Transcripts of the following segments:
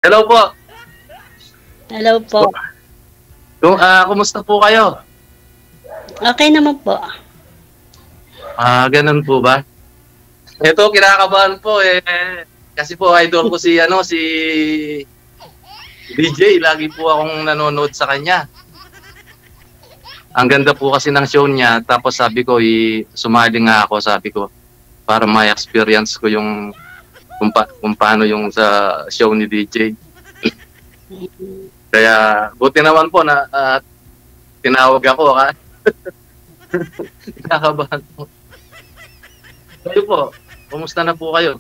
Hello po. Hello po. Kumusta po kayo? Okay naman po. Ganun po ba? Ito, kinakabahan po eh. Kasi po, idol ko si DJ. Lagi po akong nanonood sa kanya. Ang ganda po kasi ng show niya. Tapos sabi ko, sumali nga ako, sabi ko, para may experience ko yung kung paano yung sa show ni DJ. Kaya, buti naman po na tinawag ako. Kinakabahan po. Kayo po, kumusta na po kayo?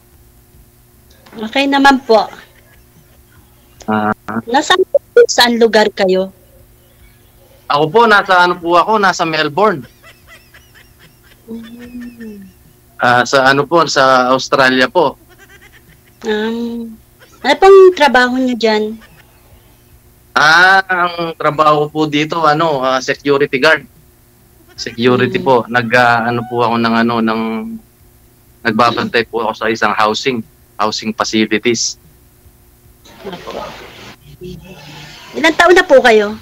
Okay naman po. Saan lugar kayo? Ako po, nasa Melbourne. Sa Australia po. Ano pong trabaho niyo dyan? Ang trabaho po dito, security guard. Security po. Po ako nagbabantay po ako sa isang housing facilities. Ilang taon na po kayo?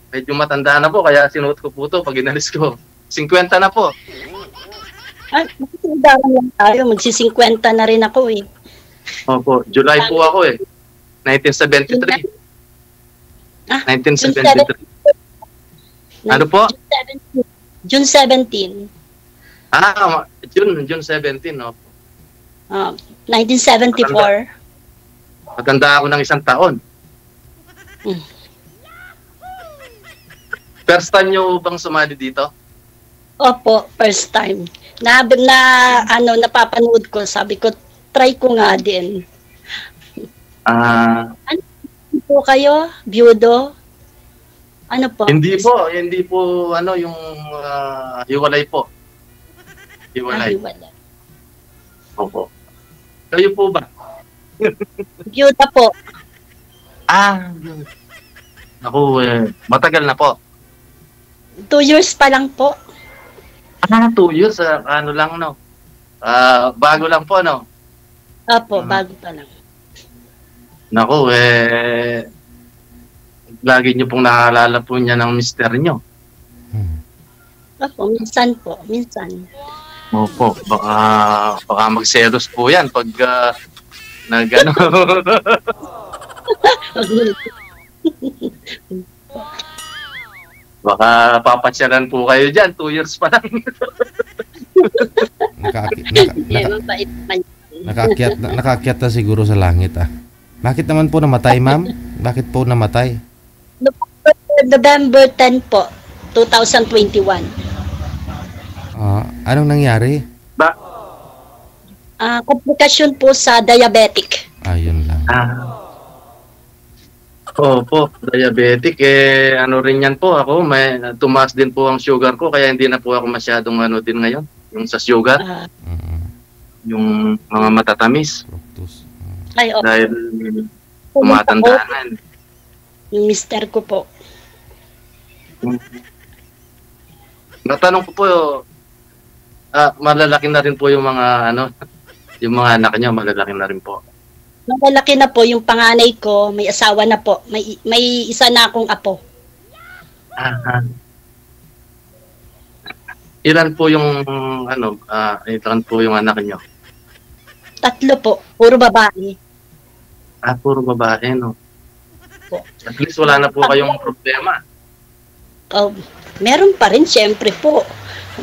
Medyo matanda na po, kaya sinuot ko po ito pag inalis ko. 50 na po. Magsisindaran lang tayo. Magsi-50 na rin ako eh. Opo, July po ako eh. 1973. 1973. Ano po? June 17. June 17, no? 1974. Matanda ako ng isang taon. First time nyo bang sumali dito? Opo, first time. Napapanood ko, sabi ko, try ko nga din. Ano po kayo? Byudo? Ano po? Hindi po, yung hiwalay po. Hiwalay. Hiwalay. Opo. Kayo po ba? Byuda po. Matagal na po. 2 years pa lang po. 2 years, lang, no? Bago lang po, no? Opo, bago pa lang. Naku, lagi nyo pong nakaalala po niya ng mister nyo. Opo, minsan po, minsan. Opo, baka magselos po yan pag nag-ano. Baka papasyalan po kayo dyan, 2 years pa lang. Nakaakyat na siguro sa langit Bakit naman po namatay, ma'am? Bakit po namatay? November 10 po, 2021. Anong nangyari? Komplikasyon po sa diabetic. Yun lang. Opo, diabetic. Rin yan po ako. Tumaas din po ang sugar ko, kaya hindi na po ako masyadong din ngayon. Yung sa sugar. Yung mga matatamis. Fructose. Dahil tumatandaan. Yung mister ko po. Natanong ko po, malalaki na rin po yung mga yung mga anak niya, malalaki na rin po. Malalaki na po yung panganay ko, may asawa na po. May isa na akong apo. Ilan po yung ilan po yung anak niyo? 3 po, puro babae. Puro babae, no? Po. At least wala na po kayong problema. Meron pa rin, syempre po.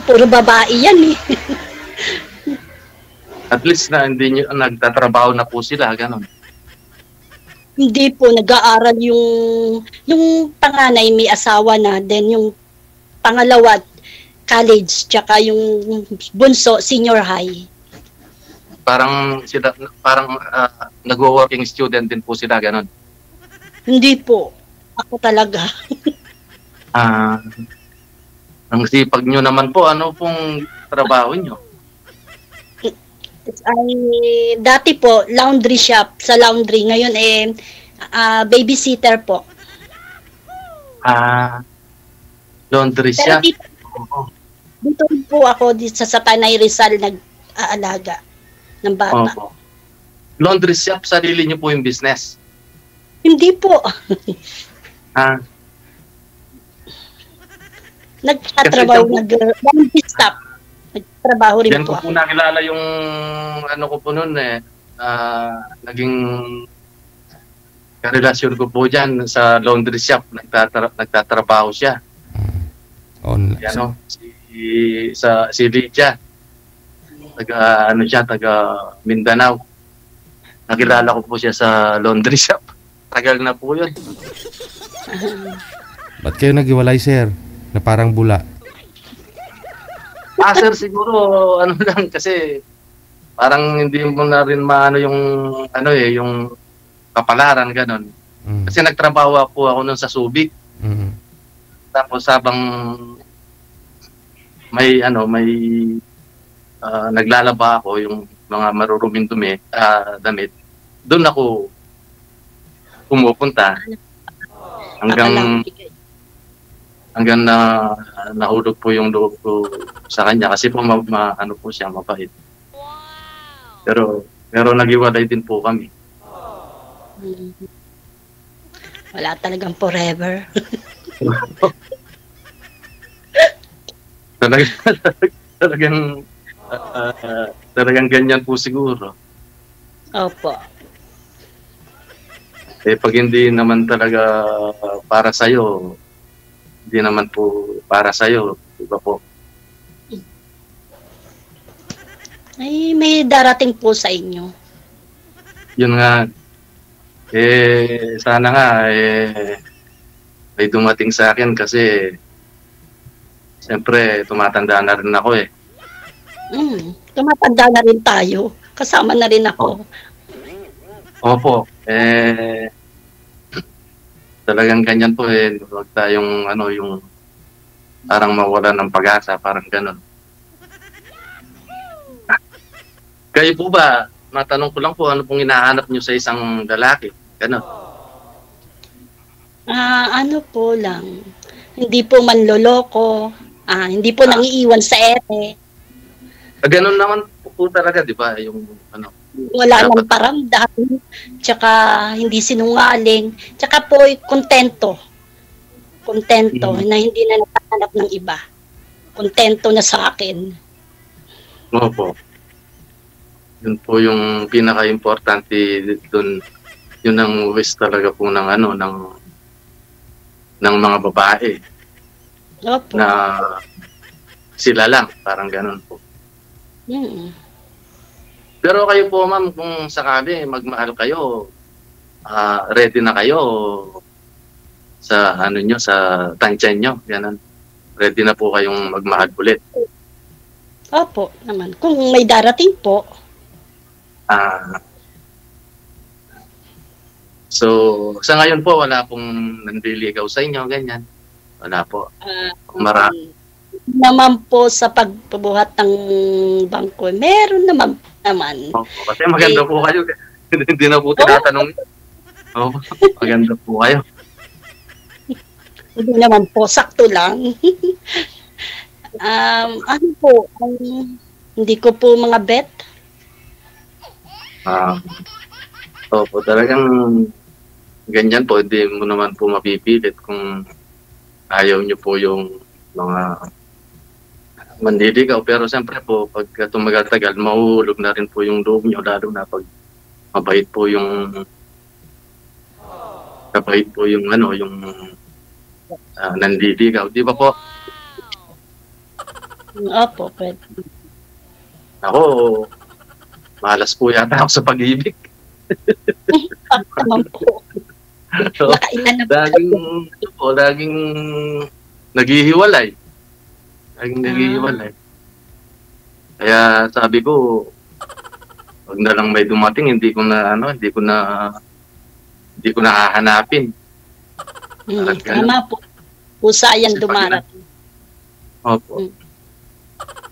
Puro babae yan eh. At least na hindi nyo, nagtatrabaho na po sila, gano'n. Hindi po, nag-aaral yung panganay may asawa na, then yung pangalawa, college, tsaka yung bunso, senior high. Parang nagwo-working student din po sila, gano'n. Hindi po. Ako talaga. Ang sipag nyo naman po, ano pong trabaho nyo? Dati po, laundry shop, sa laundry. Ngayon babysitter po. Laundry shop? Dito po ako sa Tanay Rizal nag-aalaga. ng bata. Opo. Laundry shop, sarili niyo po yung business. Hindi po. Ah, Nagtatrabaho, laundry staff. Nagtatrabaho rin yan po ko po ako. nakilala yung ano ko po noon naging karelasyon ko po dyan sa laundry shop. Nagtatrabaho siya. Online. Ano, si Lydia. Taga Mindanao. Nakilala ko po siya sa laundry shop. Tagal na po yun. Ba't kayo naghiwalay, sir? Na parang bula. Sir, siguro ano lang kasi parang hindi mo na rin maano yung yung kapalaran ganon. Kasi nagtrabaho po ako noon sa Subic. Tapos habang may naglalaba ako yung mga maruruming damit, doon ako pumupunta hanggang na nahulog po yung loob ko sa kanya kasi po ano po siya, mabait. Pero naghiwalay din po kami. Wala talagang forever. Talagang ganyan po siguro. Opo. Pag hindi naman talaga para sa'yo, hindi naman po para sa'yo, diba po? Ay, may darating po sa inyo. Yun nga, sana nga, may dumating sa akin kasi siyempre, tumatanda na rin ako eh. Tumatanda na rin tayo. Kasama na rin ako. Opo. Talagang ganyan po eh. Huwag tayong yung parang mawala ng pag-asa, parang gano'n. Kayo po ba, matanong ko lang po, ano pong hinahanap nyo sa isang lalaki? Gano'n. Ano po lang. Hindi po manloloko. Hindi po nangiiwan sa ere. Ganun naman po talaga, di ba? Yung Wala nang paramdam. Tsaka hindi sinungaling. Tsaka po kontento. Kontento na hindi na natahanap ng iba. Kontento na sa akin. Opo. Yun po yung pinaka-importante doon. Yun ang wish talaga po ng ng mga babae. Opo. Na sila lang, parang ganun po. Pero kayo po ma'am, kung sakali magmahal kayo, ready na kayo sa sa tansyan nyo, ganun. Ready na po kayong magmahal ulit. Opo naman. Kung may darating po. So, sa ngayon po, wala pong nandiligaw sa inyo, ganyan. Wala po. Naman po sa pagpabuhat ng bangko, meron naman. Kasi maganda po kayo. Hindi na po tinatanong. Maganda po kayo. Hindi naman po, sakto lang. Hindi ko po mga bet. Opo, talagang ganyan po. Hindi mo naman po mapipilit kung ayaw nyo po yung mga mandiligaw. Pero siyempre po, pag tumagal-tagal, mahuhulog na rin po yung loob nyo, lalo na pag mabait po yung nandiligaw. Di ba po? Opo, pwede. Ako, malas po yata ako sa pag-ibig. Naman po. Nakailan na po. Laging naghihiwalay. Kaya sabi ko, wag na lang may dumating, hindi ko na hahanapin. Tama po. Pusayang dumarating. Opo.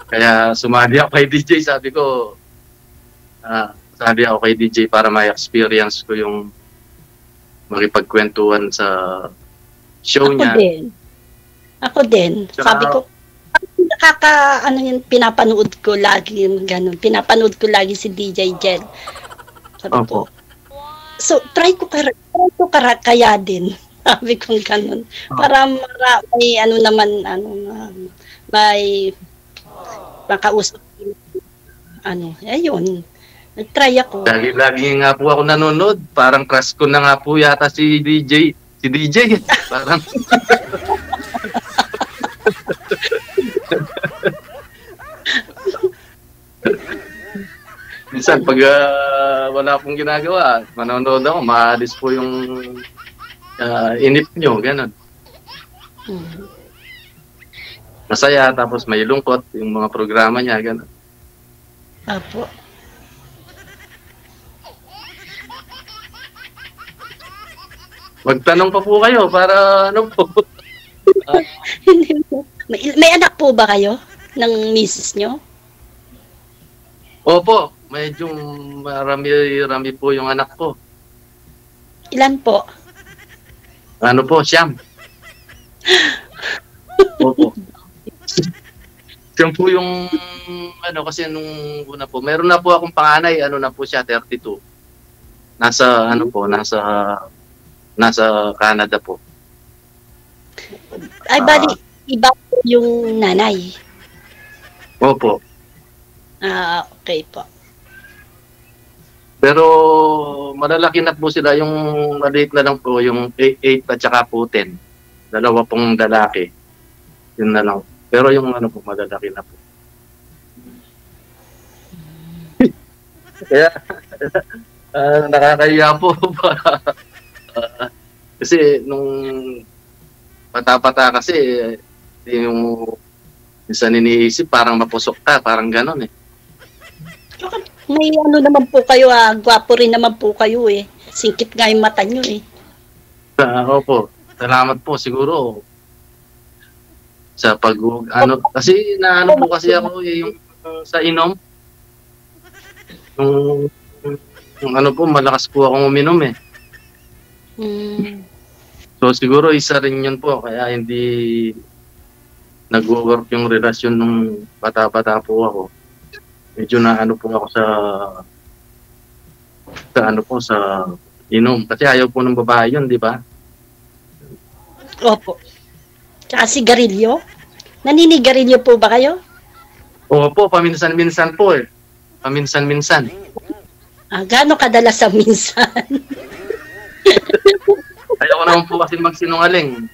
Kaya sumali ako kay DJ, sabi ko, para may experience ko yung makipagkwentuhan sa show niya. Ako din. Sabi ko, ano yun, pinapanood ko lagi yung ganun. Pinapanood ko lagi si DJ Jel. Sabi ko, Opo. so try ko kaya din. Sabi ko ganun. Para may ano naman, may makausap. Ayun. Nag-try ako. Lagi nga po ako nanonood. Parang crush ko na nga po yata si DJ. Si DJ. Parang... Minsan, pag wala pong ginagawa, manonood ako, maalis po yung inip nyo, gano'n. Masaya, tapos may lungkot, yung mga programa niya, gano'n. Apo. Magtanong pa po kayo para ano po. may anak po ba kayo ng misis nyo? Opo, medyo marami po yung anak ko. Ilan po? Ano po, Siyam. Opo. Siyam po yung, kasi nung una po, meron na po akong panganay, na po siya, 32. Nasa Canada po. Ay, bali, iba po yung nanay. Opo. Okay po. Pero malalaki na po sila, yung maliit na lang po, yung 8 at saka po 10. Dalawa pong lalaki. Yun na lang. Pero yung po, malalaki na po. Kaya, nakakahiya po. Kasi nung pata-pata kasi, yung minsan iniisip, parang mapusok ka, parang gano'n eh. May naman po kayo, gwapo rin naman po kayo eh. Singkit nga yung mata nyo eh. Opo, salamat po siguro. Sa kasi po kasi ako yung sa inom. Yung po, malakas po akong uminom eh. So siguro isa rin yun po, kaya hindi nag-work yung relasyon nung bata-bata po ako. Medyo po ako sa inom. Kasi ayaw po ng babae yun, di ba? Opo. Tsaka sigarilyo? Naninigarilyo po ba kayo? Opo, paminsan-minsan po eh. Paminsan-minsan. Gaano kadalas ang minsan? Ayaw ko naman po kasi magsinungaling.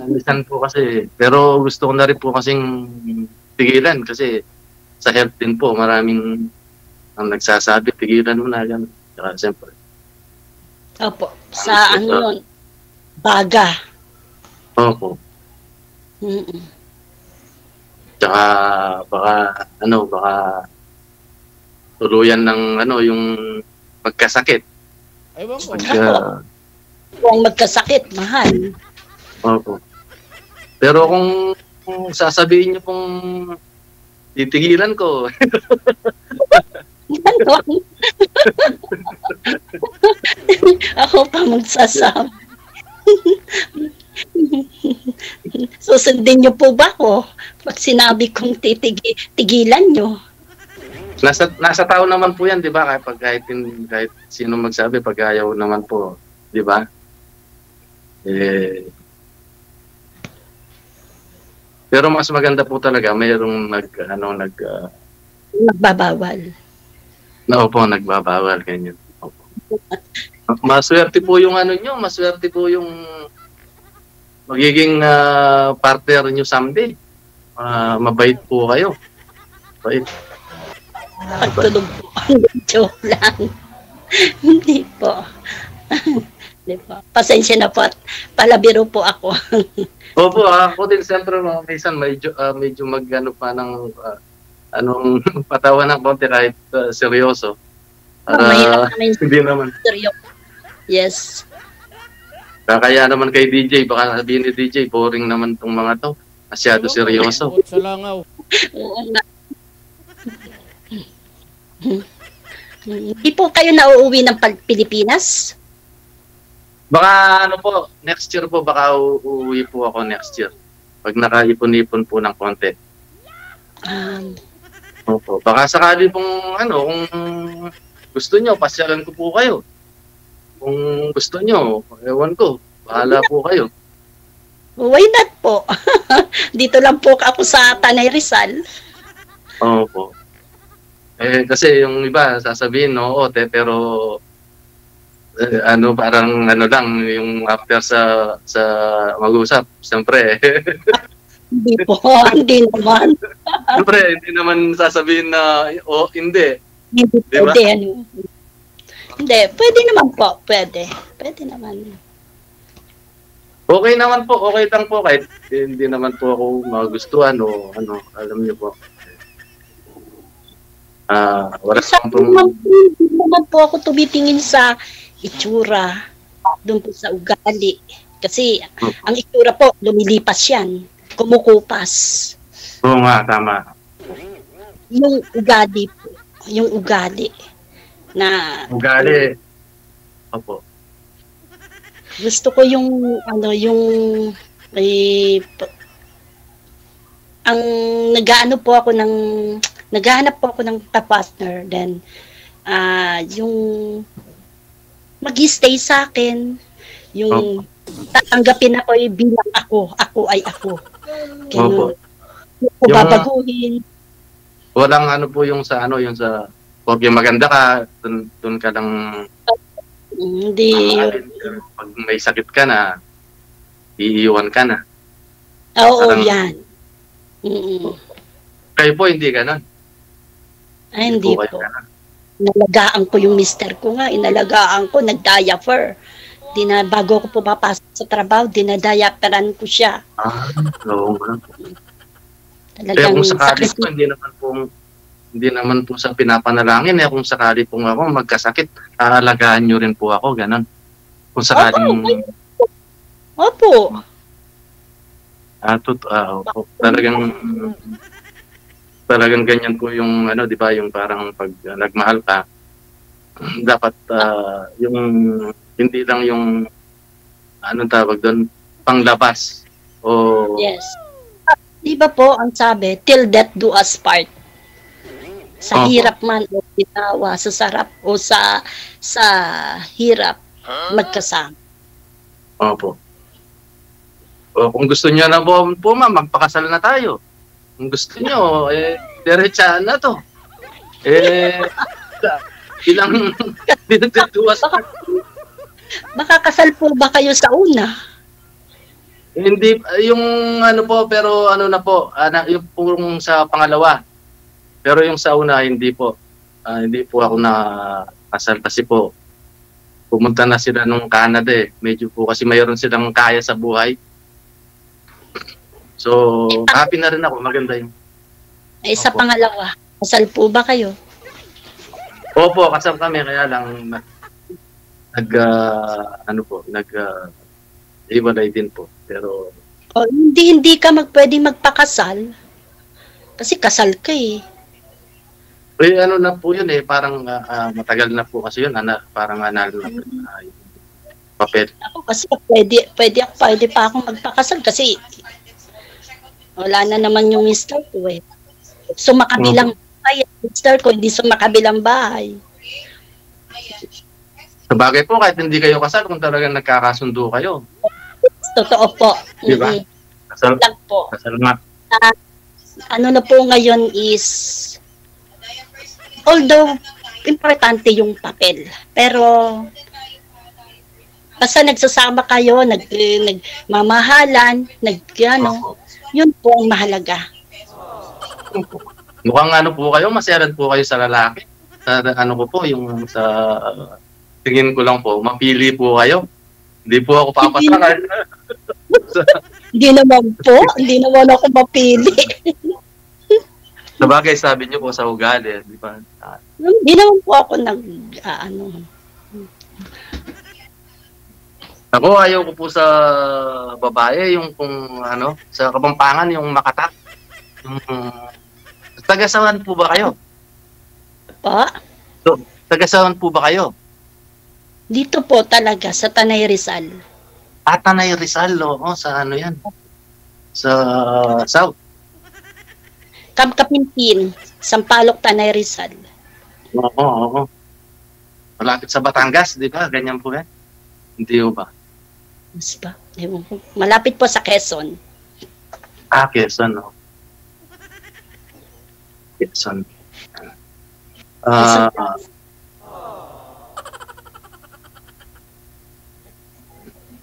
Minsan po kasi. Pero gusto ko na rin po kasing tigilan kasi sa health din po, maraming ang nagsasabi, tigilan mo na yan. Saka siyempre. Opo. Sa yun? Baga. Opo. Tsaka baka tuluyan ng yung pagkasakit. Ewan ko. Kung magkasakit, mahal. Opo. Pero kung sasabihin niyo pong titigilan ko. Ako pa magsasabi. Susundin niyo po ba ako pag sinabi kong tigilan niyo? Nasa tao naman po yan, di ba? Kahit sino magsabi, pag ayaw naman po, di ba? Pero mas maganda po talaga, mayroong nagbabawal. Opo, nagbabawal, ganyan. Opo. Maswerte po yung maswerte po yung magiging partner nyo someday. Mabait po kayo. Mabait. Pagtulog po. Joke lang. Hindi po. Hindi po. Pasensya na po at palabiro po ako. Opo, ako din siyempre minsan medyo pa ng patawa ng konti kahit seryoso. Hindi naman. Seryoso. Yes. Kaya naman kay DJ, baka sabihin ni DJ, boring naman tong mga to. Masyado seryoso. Sa langaw. Oo nga. Hindi po kayo nauuwi ng Pilipinas? Baka po, next year po, baka uuwi po ako next year. Pag nakaipon-ipon po ng konti. Um, Opo. Baka sakali pong ano, kung gusto nyo, pasyalan ko po kayo. Kung gusto nyo, ewan ko, bahala po kayo. why not po? Dito lang po ako sa Tanay Rizal. Opo. Kasi yung iba, sasabihin, oo, pero ano, parang ano lang, yung after sa mag-usap, siyempre. Hindi po, hindi naman. Siyempre, hindi naman sasabihin na, hindi. Hindi Diba? pwede. Ano. Hindi, pwede naman po. Pwede. Pwede naman. Okay naman po, okay lang po, kahit hindi naman po ako magustuhan o ano, alam niyo po. Wala Sa pong hindi naman po ako tumitingin sa itsura, doon po sa ugali. Kasi ang itsura po, lumilipas yan. Kumukupas. Oo nga, tama. Yung ugali po. Yung ugali. Na Ugali. Opo. gusto ko yung ano, yung ang naghahanap po ako ng partner, then yung mag-stay sa akin, yung tatanggapin ako bilang ako ay ako. Opo. Kung babaguhin. Walang ano po yung sa pag maganda ka, dun ka lang Hindi. pag may sakit ka na, iiwan ka na. Oo, Parang- yan. Mm-mm. Kayo po, hindi ganun. Ay, hindi kayo po. ganun. Inalagaan ko yung mister ko nga. Inalagaan ko, nag-diaper. Bago ko pumapasok sa trabaho, dinadiaperan ko siya. Oo nga. Kaya Talagang kung sakali sakit. po, hindi naman po sa pinapanalangin, kung sakali po ako magkasakit, aalagaan nyo rin po ako, ganun. Kung sakaling... Opo. Opo. Talagang ganyan po yung di ba, yung parang pag nagmahal ka, dapat yung hindi lang yung anong tawag doon, panglabas o Yes. Di ba po ang sabi, till death do us part. Sa Opo. hirap man o bitawa, sa sarap o sa hirap, magkasama. Opo. O kung gusto niyo na po, ma'am, magpakasal na tayo. Kung gusto niyo, diretsahan na to. Ilang dinagduwas. Makakasal po ba kayo sa una? Hindi, yung pero na po, yung pong sa pangalawa. Pero yung sa una, hindi po. Hindi po ako nakasal kasi po, pumunta na sila nung Canada Medyo po kasi mayroon silang kaya sa buhay. So, happy na rin ako. Maganda yung... Ay, sa Opo. pangalawa, kasal po ba kayo? Opo, kasal kami. Kaya lang, iwalay din po. Pero, O, hindi ka pwedeng magpakasal. Kasi kasal ka eh. na po yun parang matagal na po kasi yun. Parang anal na yung papel. Ako kasi pwede pa akong magpakasal kasi wala na naman yung mister ko eh. Sumakabilang bahay. Mister ko hindi sumakabilang bahay. Sabagay po, kahit hindi kayo kasal, kung talagang nagkakasundo kayo. Totoo po. Diba? Kasal, Lang po. kasal nga. Ano na po ngayon is, although importante yung papel, pero basta nagsasama kayo, nagmamahalan, yun po ang mahalaga. Mukhang po kayo, maselan po kayo sa lalaki. Sa ko po, yung sa tingin ko lang po, mapili po kayo. Hindi po ako papasalan. Hindi naman ako mapili. Sabagay, sabi niyo po sa ugali, di ba? Hindi naman po ako Ako, ayaw ko po sa babae, yung kung sa Kapampangan, yung makatak. Yung, tagasawan po ba kayo? Pa? Tagasawan po ba kayo? Dito po talaga, sa Tanay Rizal. Tanay Rizal, sa yan? Sa South. Kapinpin, Sampaloc, Tanay, Rizal. Oo. Malapit sa Batangas, di ba? Ganyan po yan. Hindi ho ba? Mas ba? Ewan ko. Malapit po sa Quezon. Quezon, no? Quezon.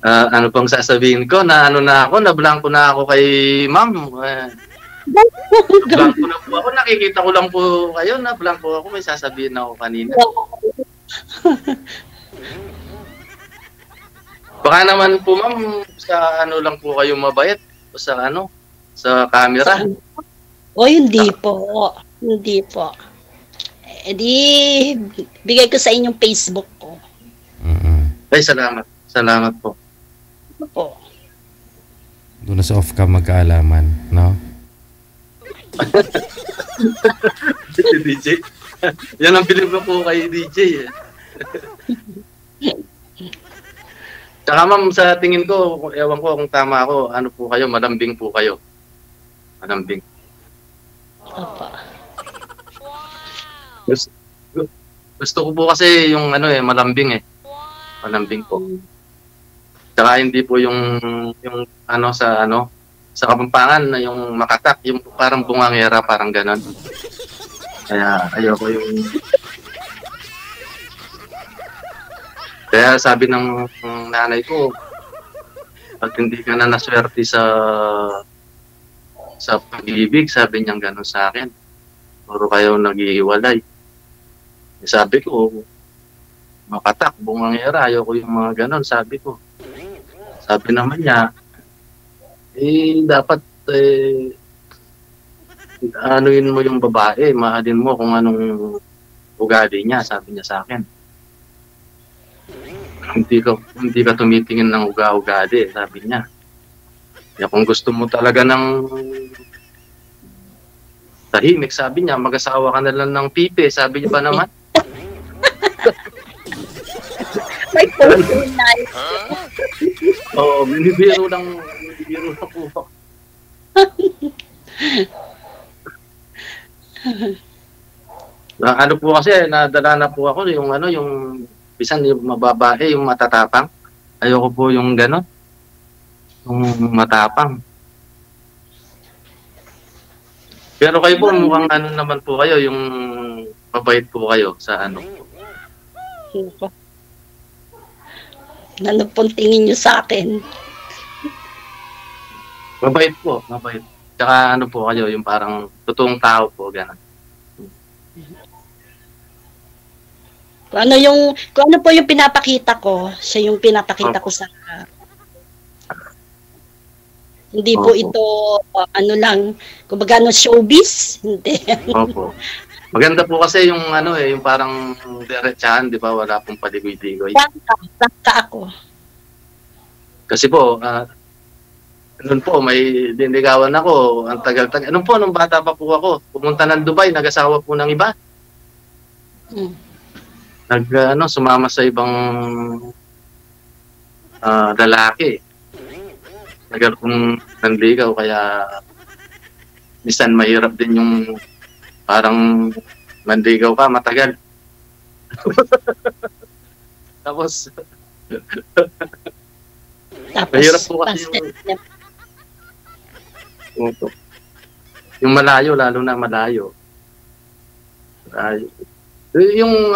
Ano pang sasabihin ko? Na ano na ako, nablangko na ako kay ma'am. Nablangko na po ako. Nakikita ko lang po kayo. Nablangko ako. May sasabihin ako kanina. Baka naman po ma'am, sa ano lang po kayo mabait. Sa ano? Sa camera. O, hindi po. Hindi po. Eh di, bigay ko sa inyong Facebook ko. Ay, salamat. Salamat po. Ano po? Doon na sa off-cam magkaalaman, no? DJ. Yan ang bilib ko po kay DJ. Tsaka ma'am, sa tingin ko, ewan ko kung tama ako, ano po kayo, malambing po kayo. Malambing. Opo. Gusto ko po kasi yung ano malambing Malambing po. Tsaka hindi po yung ano sa Kapampangan na yung makatak, yung parang bungangera, parang ganon. Kaya ayoko yung... Kaya sabi ng nanay ko, pag hindi ka na naswerte sa pag-ibig, sabi niya ganon sa akin. Puro kayo nag-iiwalay. Sabi ko, makatak, bungangera, ayoko yung mga ganon, sabi ko. Sabi naman niya, dapat anuin mo yung babae, mahalin mo kung anong ugali niya, sabi niya sa akin. Hindi ka tumitingin ng ugali, sabi niya. Kaya kung gusto mo talaga ng tahimik, sabi niya, mag-asawa ka na lang ng pipe, sabi niya ba naman? May phone na. Oo, binibiro lang po. Ano po kasi, nadala na po ako yung bisan yung mababae, yung matatapang. Ayoko po yung gano'n. Yung matapang. Pero kayo po, mukhang ano naman po kayo, yung mabait po kayo sa ano. Ano pong tingin nyo sa akin? Mabait po, mabait. Tsaka ano po kayo, yung parang totoong tao po, gano'n. Kung ano po yung pinapakita ko, siya yung pinapakita ko sa hindi po ito ano lang, kumbaga showbiz, hindi. Opo. Maganda po kasi yung yung parang diretsahan, di ba? Wala pong paligoy-ligoy. Bangka ako. Kasi po, noon po, may dinligawan ako, ang tagal-tagal. Anong po, nung bata pa po ako, pumunta ng Dubai, nag-asawa po ng iba. Sumama sa ibang lalaki. Tagal kong nanligaw, kaya minsan mahirap din yung parang manligaw ka, matagal. Tapos mahirap po kasi yung malayo, lalo na malayo. Yung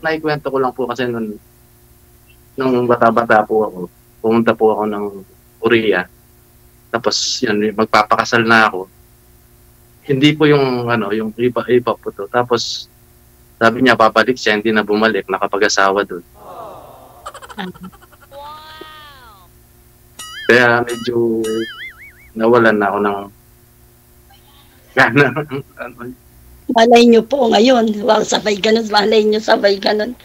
naikwento ko lang po kasi nung bata-bata po ako, pumunta po ako ng Korea. Tapos yan, magpapakasal na ako. Hindi po yung yung iba po to. Tapos sabi niya babalik siya, hindi na bumalik, nakapag-asawa doon. Kaya medyo nawalan na ako ng gana. Malay nyo po ngayon. Wow, sabay ganun. Malay nyo, sabay ganun.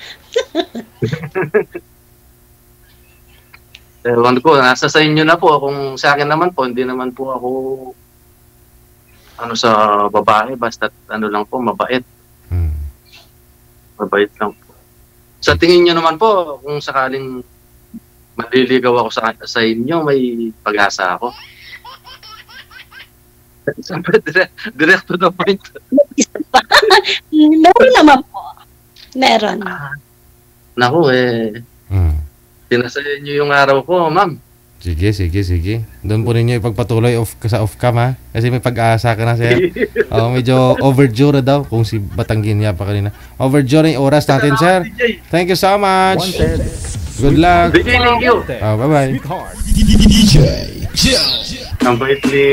Ewan ko, nasa sa inyo na po. Kung sa akin naman po, hindi naman po ako sa babae. Basta lang po, mabait. Mabait lang po. Sa tingin nyo naman po, kung sakaling maliligaw ako sa inyo, may pag-asa ako. Siyempre, direct to the point. Isa pa. Meron naman po. Meron. Naku sinasaya niyo yung araw ko, ma'am. Sige. Doon po ninyo ipagpatuloy sa off-cam ha. Kasi may pag-asa ka na, sir. Medyo overdue na daw kung si Batangginya pa kanina. Overdue na yung oras natin, sir. Thank you so much. Good luck. Thank you. Bye-bye. DJ Joe. Ang bait ni